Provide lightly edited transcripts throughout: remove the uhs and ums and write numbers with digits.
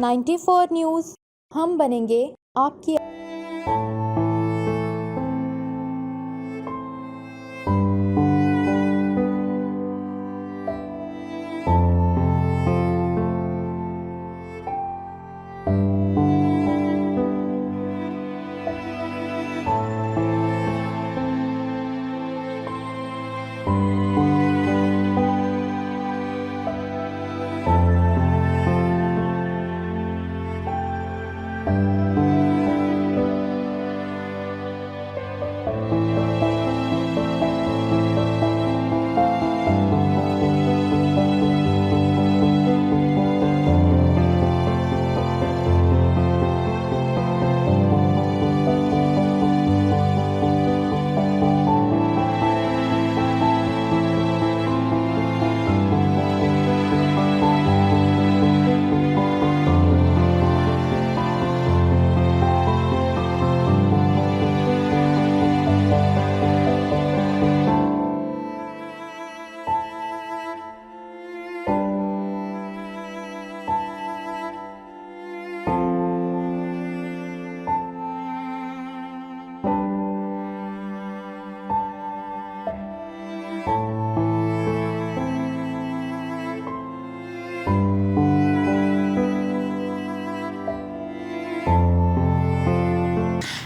94 news, हम बनेंगे आपकी।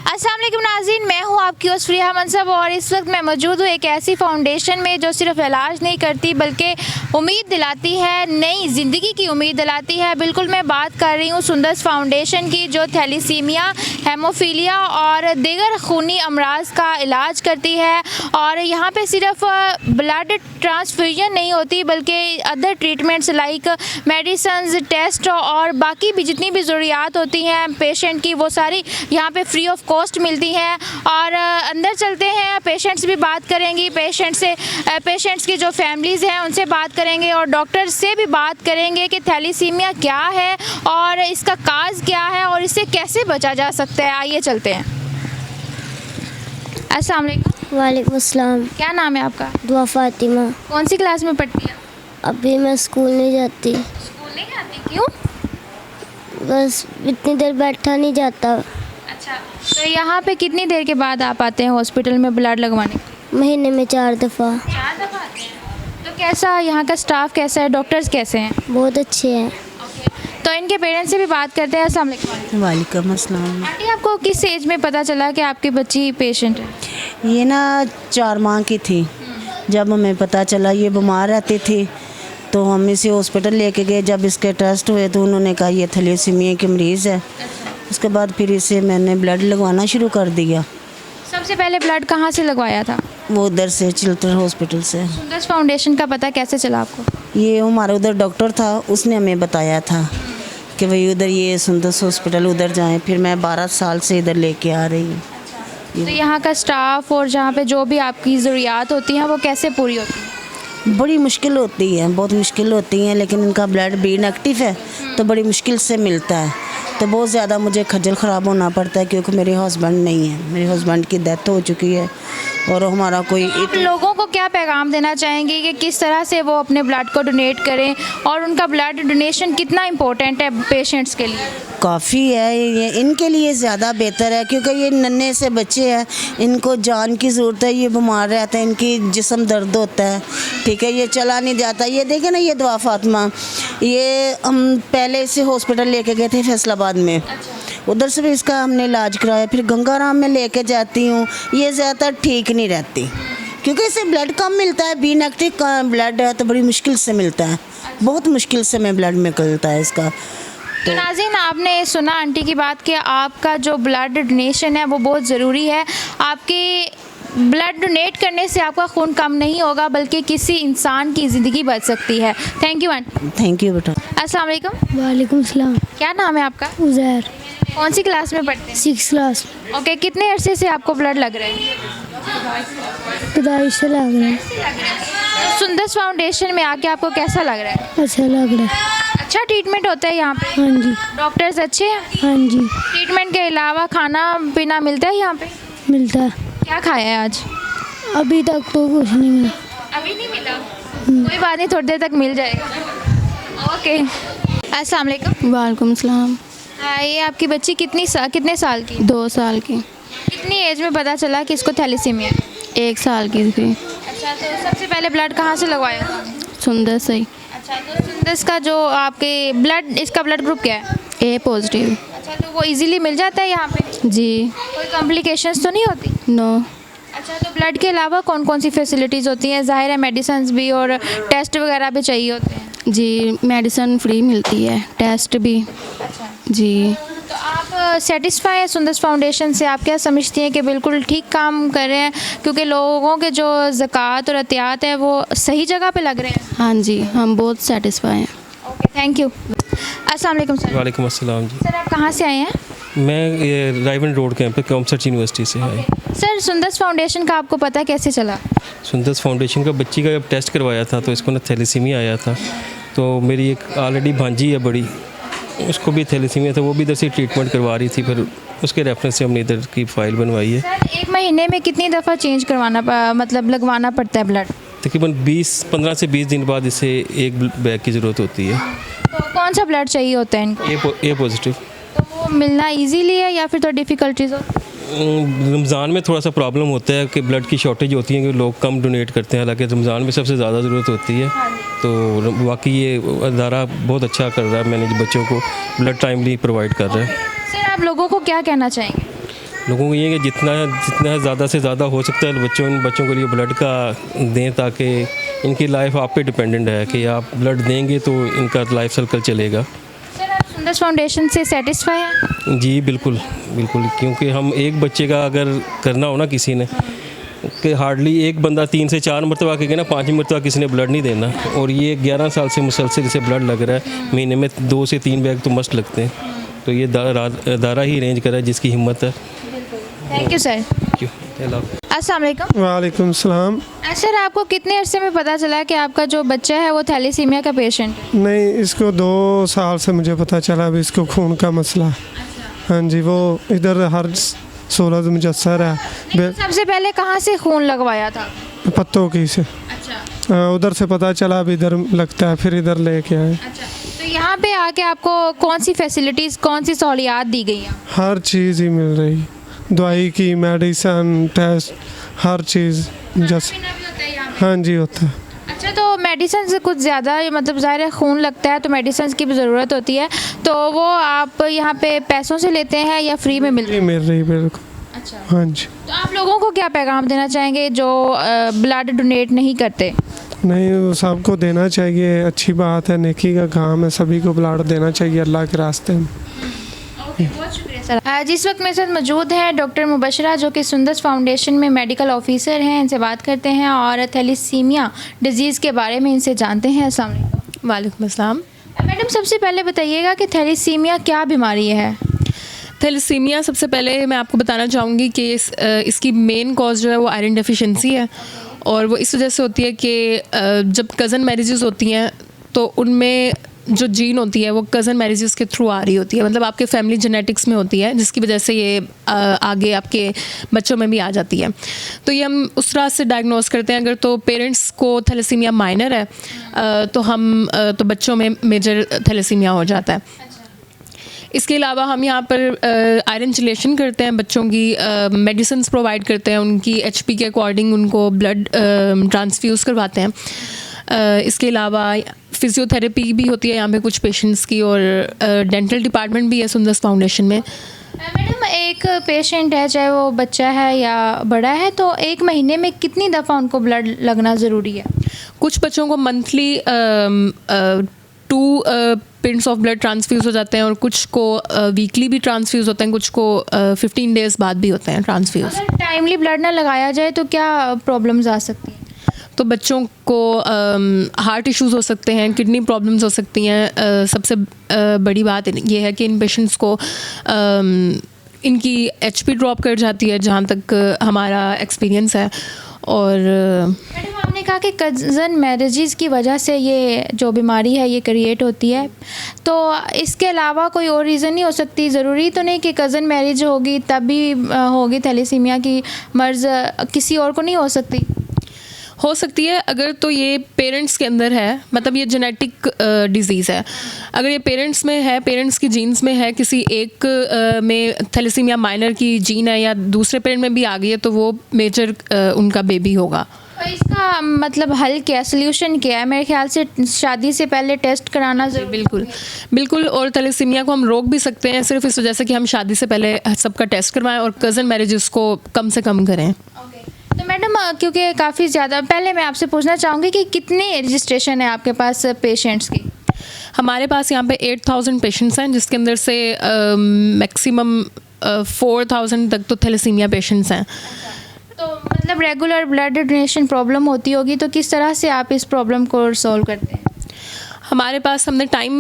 अस्सलाम वालेकुम नाज़रीन, मैं हूं आपकी होस्ट फ़रिया मनसब और इस वक्त मैं मौजूद हूं एक ऐसी फाउंडेशन में जो सिर्फ इलाज नहीं करती बल्कि उम्मीद दिलाती है, नई ज़िंदगी की उम्मीद दिलाती है। बिल्कुल मैं बात कर रही हूं सुंदस फाउंडेशन की, जो थैलीसीमिया, हेमोफीलिया और दीगर खूनी अमराज का इलाज करती है। और यहाँ पे सिर्फ ब्लड ट्रांसफ्यूजन नहीं होती बल्कि other treatments like medicine, test और बाकी भी जितनी भी ज़रूरियात होती हैं पेशेंट की, वो सारी यहाँ पे फ्री ऑफ कॉस्ट मिलती है। और अंदर चलते हैं, पेशेंट्स भी बात करेंगी, पेशेंट्स की जो फैमिलीज़ हैं उनसे बात करेंगे और डॉक्टर से भी बात करेंगे कि थैलीसीमिया क्या है और इसका काज क्या है और इससे कैसे बचा जा सकता है। आइए चलते हैं। अस्सलाम वालेकुम। वालेकुम अस्सलाम। क्या नाम है आपका? दुआ फातिमा। कौन सी क्लास में पढ़ती है? अभी मैं स्कूल नहीं जाती। स्कूल नहीं जाती, क्यों? बस इतनी देर बैठा नहीं जाता। अच्छा, तो यहाँ पे कितनी देर के बाद आप आते हैं हॉस्पिटल में ब्लड लगवाने? महीने में 4 दफ़ा। 4 दफ़ा आते हैं। तो कैसा यहाँ का स्टाफ कैसा है, डॉक्टर्स कैसे हैं? बहुत अच्छे हैं। तो इनके पेरेंट्स से भी बात करते हैं। अस्सलाम वालेकुम। वालेकुम अस्सलाम। आंटी, आपको किस एज में पता चला कि आपकी बच्ची पेशेंट है? ये ना 4 माह की थी जब हमें पता चला। ये बीमार रहती थी तो हम इसे हॉस्पिटल लेके गए। जब इसके टेस्ट हुए तो उन्होंने कहा ये थैलेसीमिया की मरीज़ है। उसके बाद फिर इसे मैंने ब्लड लगवाना शुरू कर दिया। सबसे पहले ब्लड कहाँ से लगवाया था? वो उधर से चिल्टर हॉस्पिटल से। सुंदस फाउंडेशन का पता कैसे चला आपको? ये हमारा उधर डॉक्टर था, उसने हमें बताया था कि भाई उधर ये सुंदस हॉस्पिटल उधर जाएं। फिर मैं 12 साल से इधर लेके आ रही हूँ। तो यहाँ का स्टाफ और जहाँ पे जो भी आपकी ज़रूरियात होती हैं वो कैसे पूरी होती हैं? बड़ी मुश्किल होती है, बहुत मुश्किल होती हैं, लेकिन इनका ब्लड बी नेगेटिव है तो बड़ी मुश्किल से मिलता है। तो बहुत ज़्यादा मुझे खज्जल ख़राब होना पड़ता है क्योंकि मेरे हस्बैंड नहीं है, मेरे हस्बैंड की डेथ हो चुकी है और हमारा कोई आप लोगों को क्या पैगाम देना चाहेंगे कि किस तरह से वो अपने ब्लड को डोनेट करें और उनका ब्लड डोनेशन कितना इम्पोर्टेंट है पेशेंट्स के लिए? काफ़ी है ये, इनके लिए ज़्यादा बेहतर है क्योंकि ये नन्हे से बच्चे हैं, इनको जान की ज़रूरत है। ये बीमार रहते हैं, इनकी जिस्म दर्द होता है, ठीक है, ये चला नहीं जाता। ये देखें ना, ये दुआ फातिमा, ये हम पहले इसे हॉस्पिटल लेके गए थे फैसलाबाद में। उधर से भी इसका हमने इलाज कराया, फिर गंगाराम में लेके जाती हूँ। ये ज़्यादातर ठीक नहीं रहती क्योंकि इसे ब्लड कम मिलता है। बी नेगेटिव का ब्लड है तो बड़ी मुश्किल से मिलता है, बहुत मुश्किल से में ब्लड निकलता है इसका। तो नाज़रीन, आपने सुना आंटी की बात कि आपका जो ब्लड डोनेशन है वो बहुत ज़रूरी है। आपके ब्लड डोनेट करने से आपका खून कम नहीं होगा बल्कि किसी इंसान की ज़िंदगी बच सकती है। Thank you aunty. Thank you बेटा। अस्सलाम वालेकुम। वालेकुम अस्सलाम। क्या नाम है आपका? उज़ैर। कौन सी क्लास में पढ़ते हैं? 6 क्लास। ओके, कितने अरसे से आपको ब्लड लग रहा है? पैदाइश से लग रहा है। सुंदस फाउंडेशन में आके आपको कैसा लग रहा है? अच्छा लग रहा है। अच्छा ट्रीटमेंट होता है यहाँ पे? हाँ जी। डॉक्टर्स अच्छे हैं? हाँ जी। ट्रीटमेंट के अलावा खाना पीना मिलता है यहाँ पे? मिलता है। क्या खाया है आज? अभी तक तो कुछ नहीं मिला। अभी नहीं मिला? कोई बात नहीं, थोड़ी देर तक मिल जाएगा। ओके। अस्सलाम वालेकुम। वालेकुम सलाम। ये आपकी बच्ची कितने साल की? 2 साल की। कितनी एज में पता चला कि इसको थैलेसीमिया है? 1 साल की थी। अच्छा, तो सबसे पहले ब्लड कहाँ से लगवाया था? सुंदर सही। अच्छा, तो सुंदस का जो आपके इसका ब्लड ग्रुप क्या है? A positive. अच्छा, तो वो इजीली मिल जाता है यहाँ पे? जी। कोई कॉम्प्लिकेशंस तो नहीं होती? नो। अच्छा, तो ब्लड के अलावा कौन कौन सी फैसिलिटीज़ होती हैं? ज़ाहिर है मेडिसिन भी और टेस्ट वगैरह भी चाहिए होते हैं। जी, मेडिसिन फ्री मिलती है, टेस्ट भी। अच्छा, जी। तो आप सेटिस्फाई हैं सुंदस फाउंडेशन से? आप क्या समझती हैं कि बिल्कुल ठीक काम कर रहे हैं, क्योंकि लोगों के जो ज़कात और एहतियात है वो सही जगह पे लग रहे हैं? हाँ जी, हम बहुत सेटिस्फाई हैं। Okay, thank you. अस्सलाम वालेकुम सर। वालेकुम अस्सलाम जी। सर, आप कहाँ से आए हैं? मैं ये रायवन रोड कैंप पे कॉमर्स यूनिवर्सिटी से आया। सर, सुंदस फाउंडेशन का आपको पता कैसे चला? सुंदस फाउंडेशन का बच्ची का जब टेस्ट करवाया था तो इसको ना थैलेसीमिया आया था। तो मेरी एक ऑलरेडी भांजी है बड़ी, उसको भी थैलेसीमिया था, वो भी इधर से ट्रीटमेंट करवा रही थी, फिर उसके रेफरेंस से हमने इधर की फ़ाइल बनवाई है। सर, एक महीने में कितनी दफ़ा चेंज मतलब लगवाना पड़ता है ब्लड? तकरीबन 15 से 20 दिन बाद इसे एक बैग की ज़रूरत होती है। तो कौन सा ब्लड चाहिए होता है इनको? ए पॉजिटिव। तो वो मिलना इजीली है या फिर तो डिफ़िकल्टीज हो? रमज़ान में थोड़ा सा प्रॉब्लम होता है कि ब्लड की शॉर्टेज होती है कि लोग कम डोनेट करते हैं, हालांकि रमज़ान में सबसे ज़्यादा ज़रूरत होती है। तो वाकई ये अदारा बहुत अच्छा कर रहा है, मैंने बच्चों को ब्लड टाइमली प्रोवाइड कर रहा है। सर, आप लोगों को क्या कहना चाहेंगे? लोगों को ये कि जितना ज़्यादा से ज़्यादा हो सकता है इन बच्चों के लिए ब्लड का दें, ताकि इनकी लाइफ आप पे डिपेंडेंट है कि आप ब्लड देंगे तो इनका लाइफ सर्कल चलेगा। सर, आप सुंदस फाउंडेशन से सेटिस्फाई हैं? जी बिल्कुल बिल्कुल, क्योंकि हम एक बच्चे का अगर करना हो ना किसी ने, कि हार्डली एक बंदा 3 से 4 मरतबा कहेगा ना, 5वीं मरतबा किसी ने ब्लड नहीं देना, और ये 11 साल से मुसलसल इसे ब्लड लग रहा है। महीने में 2 से 3 बैग तो मस्ट लगते हैं। तो ये दारा ही अरेंज करा है जिसकी हिम्मत है। Thank you sir. अस्सलाम वालेकुम। वालेकुम सलाम। सर, आपको कितने अरसे में पता चला कि आपका जो बच्चा है वो थैलेसीमिया का पेशेंट है? नहीं, इसको 2 साल से मुझे पता चला अभी इसको खून का मसला है। हाँ जी, वो इधर हर सूरत मुजस्सर है। सबसे पहले कहाँ से खून लगवाया था? पत्तों की से। अच्छा। उधर से पता चला, अभी इधर लगता है, फिर इधर लेके आए। अच्छा, तो यहाँ पे आके आपको कौन सी फैसिलिटीज़, कौन सी सहूलियात दी गई हैं? हर चीज़ ही मिल रही, दवाई की, मेडिसन, टेस्ट, हर चीज़ जैसे। हाँ जी, होता है। अच्छा, तो मेडिसिन से कुछ ज़्यादा मतलब ज़ाहिर है खून लगता है तो मेडिसिन की भी ज़रूरत होती है, तो वो आप यहाँ पे पैसों से लेते हैं या फ्री में मिल रही? बिल्कुल। अच्छा। हाँ जी। तो आप लोगों को क्या पैगाम देना चाहेंगे जो ब्लड डोनेट नहीं करते? नहीं, वो सबको देना चाहिए, अच्छी बात है, नेकी का काम है, सभी को ब्लड देना चाहिए अल्लाह के रास्ते में। बहुत शुक्रिया सर। जिस वक्त मेरे साथ मौजूद हैं डॉक्टर मुबशरा, जो कि सुंदस फाउंडेशन में मेडिकल ऑफिसर हैं। इनसे बात करते हैं और थैलेसीमिया डिजीज़ के बारे में इनसे जानते हैं। अस्सलाम वालेकुम। वालेकुम अस्सलाम। मैडम, सबसे पहले बताइएगा कि थैलेसीमिया क्या बीमारी है? थैलेसीमिया सबसे पहले मैं आपको बताना चाहूँगी कि इसकी मेन कॉज जो है वो आयरन डेफिशिएंसी है, और वो इस वजह से होती है कि जब कज़न मैरिजेस होती हैं तो उनमें जो जीन होती है वो कज़न मैरिजेस के थ्रू आ रही होती है, मतलब आपके फैमिली जेनेटिक्स में होती है, जिसकी वजह से ये आगे आपके बच्चों में भी आ जाती है। तो ये हम उस तरह से डायग्नोस करते हैं। अगर तो पेरेंट्स को थैलेसीमिया माइनर है तो बच्चों में मेजर थैलेसीमिया हो जाता है। इसके अलावा हम यहाँ पर आयरन चिलेशन करते हैं, बच्चों की मेडिसिन प्रोवाइड करते हैं, उनकी HP के अकॉर्डिंग उनको ब्लड ट्रांसफ्यूज़ करवाते हैं। इसके अलावा फिजियोथेरेपी भी होती है यहाँ पे कुछ पेशेंट्स की, और डेंटल डिपार्टमेंट भी है सुंदस फाउंडेशन में। मैडम, एक पेशेंट है, चाहे वो बच्चा है या बड़ा है, तो एक महीने में कितनी दफ़ा उनको ब्लड लगना ज़रूरी है? कुछ बच्चों को monthly 2 pints of blood transfuse हो जाते हैं, और कुछ को वीकली भी ट्रांसफ्यूज़ होते हैं, कुछ को 15 डेज़ बाद भी होते हैं ट्रांसफ्यूज़। अगर टाइमली ब्लड ना लगाया जाए तो क्या प्रॉब्लम्स आ सकती हैं? तो बच्चों को हार्ट इश्यूज़ हो सकते हैं, किडनी प्रॉब्लम्स हो सकती हैं। सबसे बड़ी बात ये है कि इन पेशेंट्स को इनकी HP ड्रॉप कर जाती है, जहाँ तक हमारा एक्सपीरियंस है। और मैडम, आपने कहा कि कज़न मैरिजेस की वजह से ये जो बीमारी है ये क्रिएट होती है, तो इसके अलावा कोई और रीज़न नहीं हो सकती? ज़रूरी तो नहीं कि कज़न मैरिज होगी तभी होगी थैलेसीमिया की मर्ज़, किसी और को नहीं हो सकती? हो सकती है अगर तो ये पेरेंट्स के अंदर है, मतलब ये जेनेटिक डिजीज़ है। अगर ये पेरेंट्स में है, पेरेंट्स की जीन्स में है, किसी एक में थैलेसीमिया माइनर की जीन है या दूसरे पेरेंट में भी आ गई है, तो वो मेजर उनका बेबी होगा। और इसका मतलब हल क्या, सोल्यूशन क्या है? मेरे ख्याल से शादी से पहले टेस्ट कराना ज़रूरी। बिल्कुल बिल्कुल, और थैलेसीमिया को हम रोक भी सकते हैं सिर्फ इस वजह से कि हम शादी से पहले सबका टेस्ट करवाएं और कज़न मैरिजेस को कम से कम करें। तो मैडम, क्योंकि काफ़ी ज़्यादा, पहले मैं आपसे पूछना चाहूँगी कि कितने रजिस्ट्रेशन है आपके पास पेशेंट्स की? हमारे पास यहाँ पे 8000 पेशेंट्स हैं, जिसके अंदर से मैक्सिमम 4000 तक तो थैलेसीमिया पेशेंट्स हैं। तो मतलब रेगुलर ब्लड डोनेशन प्रॉब्लम होती होगी, तो किस तरह से आप इस प्रॉब्लम को सॉल्व करते हैं? हमारे पास हमने टाइम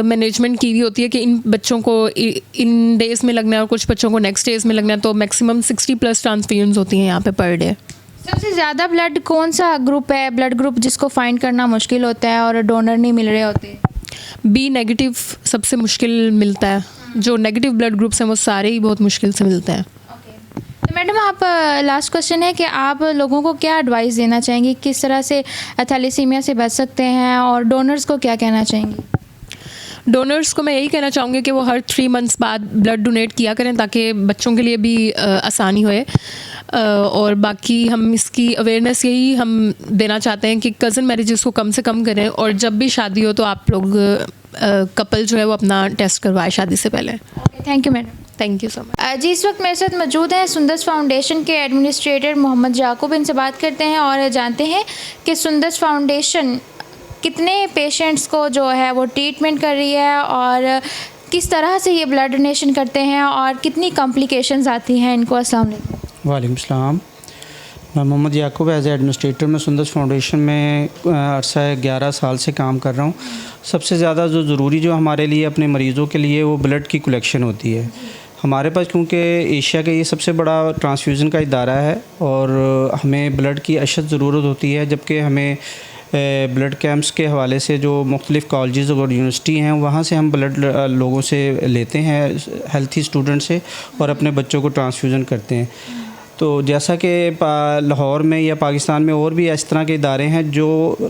मैनेजमेंट की हुई होती है कि इन बच्चों को इन डेज़ में लगना है और कुछ बच्चों को नेक्स्ट डेज़ में लगना है, तो मैक्सिमम 60+ ट्रांसफ्यूजन्स होती हैं यहाँ पे पर डे। सबसे ज़्यादा ब्लड कौन सा ग्रुप है, ब्लड ग्रुप जिसको फाइंड करना मुश्किल होता है और डोनर नहीं मिल रहे होते? बी नेगेटिव सबसे मुश्किल मिलता है। जो नेगेटिव ब्लड ग्रुप्स हैं वो सारे ही बहुत मुश्किल से मिलते हैं। तो मैडम, आप लास्ट क्वेश्चन है कि आप लोगों को क्या एडवाइस देना चाहेंगी, किस तरह से थैलेसीमिया से बच सकते हैं, और डोनर्स को क्या कहना चाहेंगी? डोनर्स को मैं यही कहना चाहूँगी कि वो हर 3 मंथ्स बाद ब्लड डोनेट किया करें ताकि बच्चों के लिए भी आसानी होए। और बाकी हम इसकी अवेयरनेस यही हम देना चाहते हैं कि कज़न मैरिजेस को कम से कम करें, और जब भी शादी हो तो आप लोग कपल जो है वो अपना टेस्ट करवाए शादी से पहले। Thank you madam. Thank you so much. जी, इस वक्त मेरे साथ मौजूद हैं सुंदस फाउंडेशन के एडमिनिस्ट्रेटर मोहम्मद याकूब। इनसे बात करते हैं और जानते हैं कि सुंदस फाउंडेशन कितने पेशेंट्स को जो है वो ट्रीटमेंट कर रही है, और किस तरह से ये ब्लड डोनेशन करते हैं, और कितनी कॉम्प्लिकेशंस आती हैं इनको। अस्सलाम वालेकुम। वालेकुम सलाम। मैं मोहम्मद याकूब एज एडमिनिस्ट्रेटर में सुंदस फाउंडेशन में अरसा 11 साल से काम कर रहा हूँ। सबसे ज़्यादा जो ज़रूरी जो हमारे लिए अपने मरीज़ों के लिए वो ब्लड की कलेक्शन होती है। हमारे पास क्योंकि एशिया का ये सबसे बड़ा ट्रांसफ्यूज़न का इदारा है और हमें ब्लड की अशद ज़रूरत होती है, जबकि हमें ब्लड कैंप्स के हवाले से जो मुख्तलिफ़ कॉलेजेस और यूनिवर्सिटी हैं वहाँ से हम ब्लड लोगों से लेते हैं, हेल्थी स्टूडेंट से, और अपने बच्चों को ट्रांसफ्यूज़न करते हैं। तो जैसा कि लाहौर में या पाकिस्तान में और भी इस तरह के इदारे हैं जो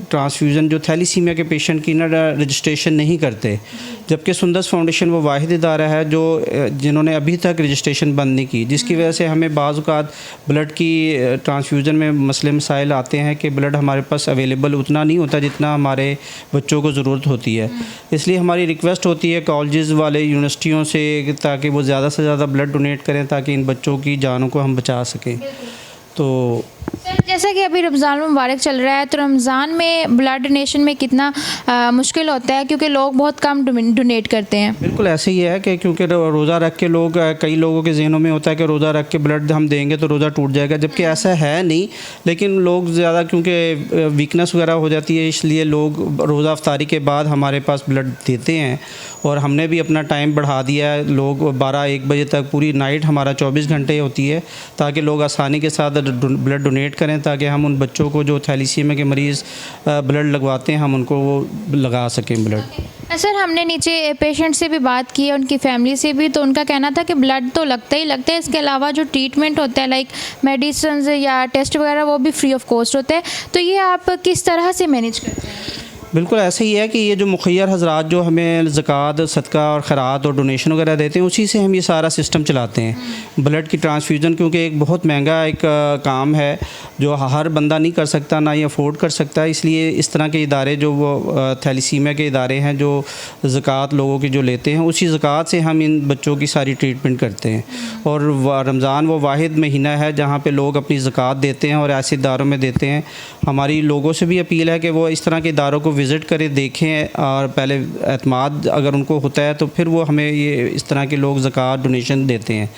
ट्रांसफ्यूज़न जो थैलीसीमिया के पेशेंट की ना रजिस्ट्रेशन नहीं करते, जबकि सुंदस फाउंडेशन वो वाहिद इदारा है जो जिन्होंने अभी तक रजिस्ट्रेशन बंद नहीं की, जिसकी वजह से हमें बाज़ औक़ात ब्लड की ट्रांसफ्यूज़न में मसले मसाइल आते हैं कि ब्लड हमारे पास अवेलेबल उतना नहीं होता जितना हमारे बच्चों को ज़रूरत होती है। इसलिए हमारी रिक्वेस्ट होती है कॉलेजेस वाले यूनिवर्सिटियों से ताकि वो ज़्यादा से ज़्यादा ब्लड डोनेट करें ताकि इन बच्चों की जानों को हम बचा सकें। तो सर, जैसा कि अभी रमज़ान मुबारक चल रहा है, तो रमज़ान में ब्लड डोनेशन में कितना मुश्किल होता है, क्योंकि लोग बहुत कम डोनेट करते हैं? बिल्कुल ऐसे ही है कि क्योंकि रोज़ा रख के लोग, कई लोगों के जहनों में होता है कि रोज़ा रख के ब्लड हम देंगे तो रोज़ा टूट जाएगा, जबकि ऐसा है नहीं। लेकिन लोग ज़्यादा क्योंकि वीकनेस वगैरह हो जाती है, इसलिए लोग रोज़ा अफ्तारी के बाद हमारे पास ब्लड देते हैं। और हमने भी अपना टाइम बढ़ा दिया है, लोग 12-1 बजे तक पूरी नाइट हमारा 24 घंटे होती है ताकि लोग आसानी के साथ ब्लड डोनेट करें, ताकि हम उन बच्चों को जो थैलीसीमिया के मरीज़ ब्लड लगवाते हैं हम उनको वो लगा सकें ब्लड। सर, हमने नीचे पेशेंट से भी बात की है, उनकी फैमिली से भी, तो उनका कहना था कि ब्लड तो लगता ही लगता है, इसके अलावा जो ट्रीटमेंट होता है लाइक मेडिसिन या टेस्ट वगैरह वो भी फ्री ऑफ कॉस्ट होता है। तो ये आप किस तरह से मैनेज करते हैं? बिल्कुल ऐसे ही है कि ये जो मुखैर हज़रात जो हमें ज़कात, सदका और ख़ैरात और डोनेशन वगैरह देते हैं, उसी से हम ये सारा सिस्टम चलाते हैं। ब्लड की ट्रांसफ्यूज़न क्योंकि एक बहुत महंगा एक काम है जो हर बंदा नहीं कर सकता, ना ही अफोर्ड कर सकता, इसलिए इस तरह के इदारे जो वो थैलीसीमिया के इदारे हैं जो ज़कात लोगों की जो लेते हैं, उसी ज़कात से हम इन बच्चों की सारी ट्रीटमेंट करते हैं। और रमज़ान वो वाहिद महीना है जहाँ पर लोग अपनी ज़कात देते हैं और ऐसे इदारों में देते हैं। हमारी लोगों से भी अपील है कि वो इस तरह के इदारों को विज़िट करें, देखें, और पहले एतमाद अगर उनको होता है तो फिर वो हमें ये इस तरह के लोग ज़कात डोनेशन देते हैं।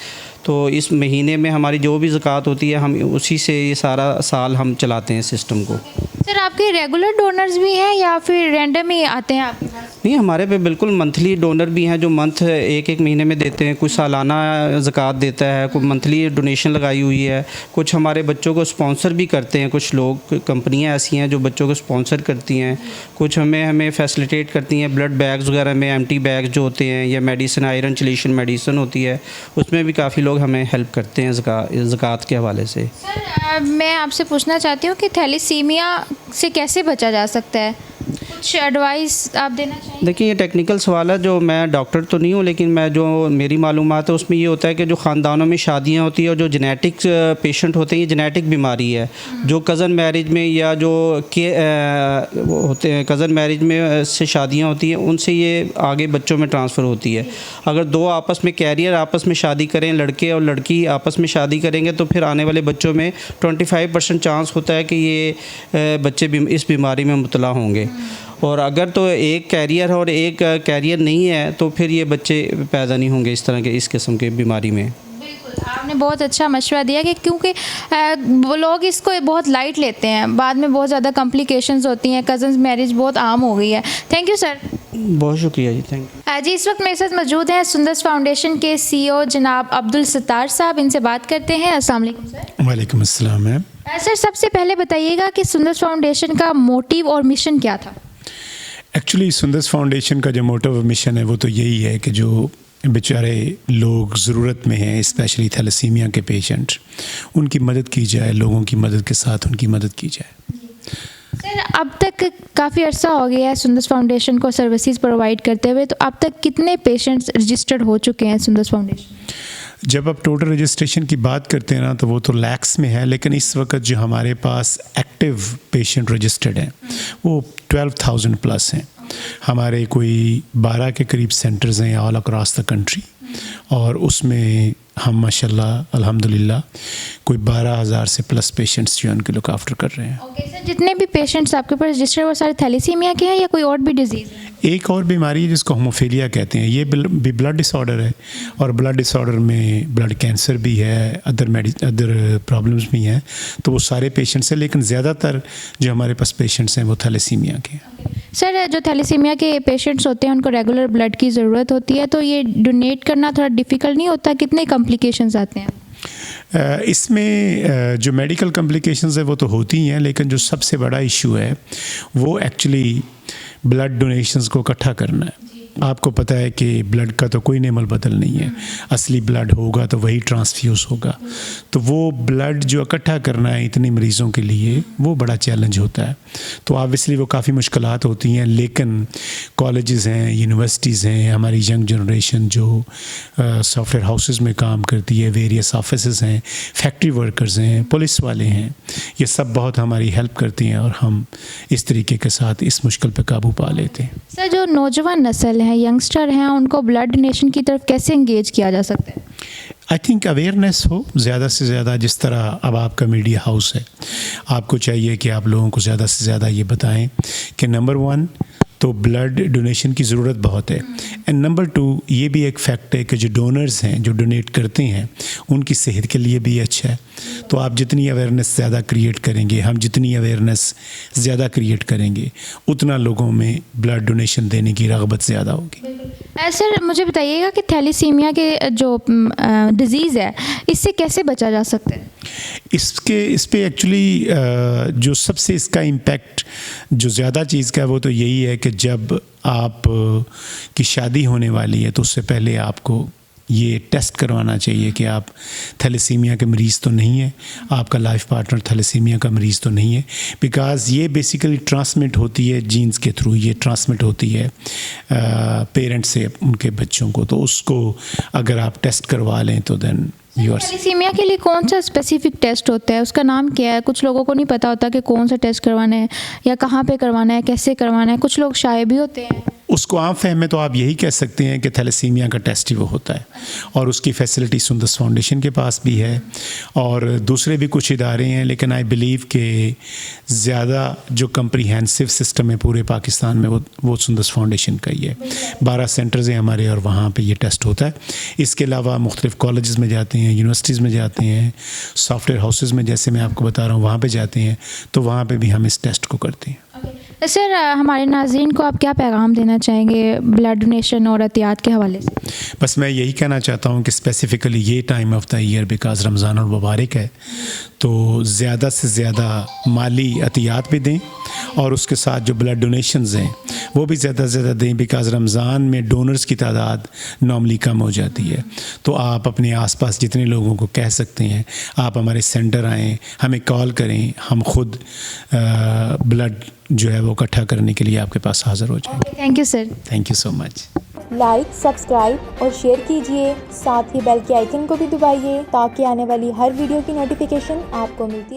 तो इस महीने में हमारी जो भी ज़कात होती है हम उसी से ये सारा साल हम चलाते हैं सिस्टम को। सर, आपके रेगुलर डोनर्स भी हैं या फिर रैंडम ही आते हैं आपके पास? नहीं, हमारे पे बिल्कुल मंथली डोनर भी हैं जो मंथ एक महीने में देते हैं, कुछ सालाना ज़कात देता है, कुछ मंथली डोनेशन लगाई हुई है, कुछ हमारे बच्चों को स्पॉन्सर भी करते हैं। कुछ लोग, कंपनियां ऐसी हैं जो बच्चों को स्पॉन्सर करती हैं, कुछ हमें फैसिलिटेट करती हैं ब्लड बैग्स वगैरह में, एम्प्टी बैग्स जो होते हैं, या मेडिसिन, आयरन चलेशन मेडिसिन होती है, उसमें भी काफ़ी लोग लोग हमें हेल्प करते हैं ज़कात के हवाले से। सर मैं आपसे पूछना चाहती हूँ कि थैलेसीमिया से कैसे बचा जा सकता है, कुछ एडवाइस आप देना चाहिए? देखिए ये टेक्निकल सवाल है, जो मैं डॉक्टर तो नहीं हूँ लेकिन मैं जो मेरी मालूमात है उसमें ये होता है कि जो ख़ानदानों में शादियाँ होती हैं और जो जेनेटिक पेशेंट होते हैं, ये जेनेटिक बीमारी है जो कज़न मैरिज में या जो होते हैं कज़न मैरिज में से शादियाँ होती हैं उनसे ये आगे बच्चों में ट्रांसफ़र होती है। अगर दो आपस में कैरियर आपस में शादी करें, लड़के और लड़की आपस में शादी करेंगे, तो फिर आने वाले बच्चों में 25% चांस होता है कि ये बच्चे इस बीमारी में मुब्तला होंगे। और अगर तो एक कैरियर और एक कैरियर नहीं है तो फिर ये बच्चे पैदा नहीं होंगे इस किस्म के बीमारी में। बिल्कुल, आपने बहुत अच्छा मशवरा दिया कि क्योंकि वो लोग इसको बहुत लाइट लेते हैं, बाद में बहुत ज़्यादा कॉम्प्लिकेशंस होती हैं, कज़न्स मैरिज बहुत आम हो गई है। Thank you sir. बहुत शुक्रिया जी, थैंक यू। जी इस वक्त मेरे साथ मौजूद हैं सुंदस फाउंडेशन के CEO जनाब अब्दुल सत्तार साहब, इनसे बात करते हैं। अस्सलाम वालेकुम सर। वालेकुम अस्सलाम मैम। सर सबसे पहले बताइएगा कि सुंदस फाउंडेशन का मोटिव और मिशन क्या था? एक्चुअली सुंदस फाउंडेशन का जो मोटिव और मिशन है वो तो यही है कि जो बेचारे लोग ज़रूरत में हैं, स्पेशली थैलेसीमिया के पेशेंट, उनकी मदद की जाए, लोगों की मदद के साथ उनकी मदद की जाए। सर अब तक काफ़ी अर्सा हो गया है सुंदस फाउंडेशन को सर्विसेज प्रोवाइड करते हुए, तो अब तक कितने पेशेंट्स रजिस्टर्ड हो चुके हैं सुंदस फाउंडेशन? जब आप टोटल रजिस्ट्रेशन की बात करते हैं ना तो वो तो लैक्स में है, लेकिन इस वक्त जो हमारे पास एक्टिव पेशेंट रजिस्टर्ड हैं वो 12,000 प्लस हैं। हमारे कोई 12 के करीब सेंटर्स हैं ऑल अक्रॉस द कंट्री, और उसमें हम माशाल्लाह अल्हम्दुलिल्लाह कोई 12,000 से प्लस पेशेंट्स जो उनके लुक आफ्टर कर रहे हैं। ओके सर, जितने भी पेशेंट्स आपके पास रजिस्टर्ड वो सारे थैलेसीमिया के हैं या कोई और भी डिजीज़ है? एक और बीमारी है जिसको होमोफिलिया कहते हैं, ये भी ब्लड डिसऑर्डर है, और ब्लड डिसऑर्डर में ब्लड कैंसर भी है, अदर प्रॉब्लम्स भी हैं, तो वो सारे पेशेंट्स हैं, लेकिन ज़्यादातर जो हमारे पास पेशेंट्स हैं वो थैलेसीमिया के हैं। सर जो थैलेसीमिया के पेशेंट्स होते हैं उनको रेगुलर ब्लड की ज़रूरत होती है, तो ये डोनेट करना थोड़ा डिफ़िकल्ट नहीं होता? कितने कॉम्प्लिकेशंस आते हैं इसमें? जो मेडिकल कॉम्प्लिकेशंस है वो तो होती हैं, लेकिन जो सबसे बड़ा इशू है वो एक्चुअली ब्लड डोनेशंस को इकट्ठा करना है। आपको पता है कि ब्लड का तो कोई नेमल बदल नहीं है, असली ब्लड होगा तो वही ट्रांसफ्यूज़ होगा, तो वो ब्लड जो इकट्ठा करना है इतने मरीज़ों के लिए वो बड़ा चैलेंज होता है। तो ऑब्वियसली वो काफ़ी मुश्किलात होती हैं, लेकिन कॉलेजेस हैं, यूनिवर्सिटीज़ हैं, हमारी यंग जनरेशन जो सॉफ्टवेयर हाउसेस में काम करती है, वेरियस ऑफिसेज़ हैं, फैक्ट्री वर्कर्स हैं, पुलिस वाले हैं, ये सब बहुत हमारी हेल्प करती हैं और हम इस तरीके के साथ इस मुश्किल पर काबू पा लेते हैं। सर जो नौजवान नस्ल है, यंगस्टर हैं, उनको ब्लड डोनेशन की तरफ कैसे इंगेज किया जा सकता है? आई थिंक अवेयरनेस हो ज़्यादा से ज़्यादा, जिस तरह अब आपका मीडिया हाउस है, आपको चाहिए कि आप लोगों को ज़्यादा से ज़्यादा ये बताएं कि नंबर 1 तो ब्लड डोनेशन की ज़रूरत बहुत है, एंड नंबर 2 ये भी एक फैक्ट है कि जो डोनर्स हैं, जो डोनेट करते हैं, उनकी सेहत के लिए भी अच्छा है। तो आप जितनी अवेयरनेस ज़्यादा क्रिएट करेंगे, हम जितनी अवेयरनेस ज़्यादा क्रिएट करेंगे, उतना लोगों में ब्लड डोनेशन देने की रग़बत ज़्यादा होगी। सर मुझे बताइएगा कि थैलेसीमिया के जो डिज़ीज़ है इससे कैसे बचा जा सकता है? इस पे एक्चुअली जो सबसे इसका इम्पैक्ट जो ज़्यादा चीज़ का है वो तो यही है कि जब आप की शादी होने वाली है तो उससे पहले आपको ये टेस्ट करवाना चाहिए कि आप थैलेसीमिया के मरीज़ तो नहीं है, आपका लाइफ पार्टनर थैलेसीमिया का मरीज़ तो नहीं है, बिकॉज़ ये बेसिकली ट्रांसमिट होती है जीन्स के थ्रू, ये ट्रांसमिट होती है पेरेंट्स से उनके बच्चों को, तो उसको अगर आप टेस्ट करवा लें तो देन थैलेसीमिया के लिए कौन सा स्पेसिफिक टेस्ट होता है, उसका नाम क्या है? कुछ लोगों को नहीं पता होता कि कौन सा टेस्ट करवाना है या कहाँ पे करवाना है, कैसे करवाना है, कुछ लोग शाये भी होते हैं। उसको आम फहम में तो आप यही कह सकते हैं कि थैलेसीमिया का टेस्ट ही वो होता है, और उसकी फैसिलिटी सुंदस फाउंडेशन के पास भी है और दूसरे भी कुछ इदारे हैं, लेकिन आई बिलीव कि ज़्यादा जो कम्प्रीहेंसिव सिस्टम है पूरे पाकिस्तान में वो सुंदस फाउंडेशन का ही है। 12 सेंटर्स हैं हमारे और वहाँ पे ये टेस्ट होता है। इसके अलावा मुख्तलिफ़ कॉलेजेस में जाते हैं, यूनिवर्सिटीज़ में जाते हैं, सॉफ्टवेयर हाउसेस में जैसे मैं आपको बता रहा हूँ वहाँ पे जाते हैं, तो वहाँ पे भी हम इस टेस्ट को करते हैं। सर हमारे नाज़रीन को आप क्या पैगाम देना चाहेंगे ब्लड डोनेशन और एहतियात के हवाले से? बस मैं यही कहना चाहता हूँ कि स्पेसिफ़िकली ये time of the year because Ramzan और मुबारक है, तो ज़्यादा से ज़्यादा माली एहतियात भी दें, और उसके साथ जो ब्लड डोनेशंस हैं वो भी ज़्यादा से ज़्यादा दें, बिकॉज़ रमज़ान में डोनर्स की तादाद नॉर्मली कम हो जाती है। तो आप अपने आसपास जितने लोगों को कह सकते हैं, आप हमारे सेंटर आएँ, हमें कॉल करें, हम खुद ब्लड जो है वो इकट्ठा करने के लिए आपके पास हाज़िर हो जाएंगे। Thank you sir. Thank you so much. Like, subscribe और शेयर कीजिए, साथ ही बेल के आइकन को भी दबाइए ताकि आने वाली हर वीडियो की नोटिफिकेशन आपको मिलती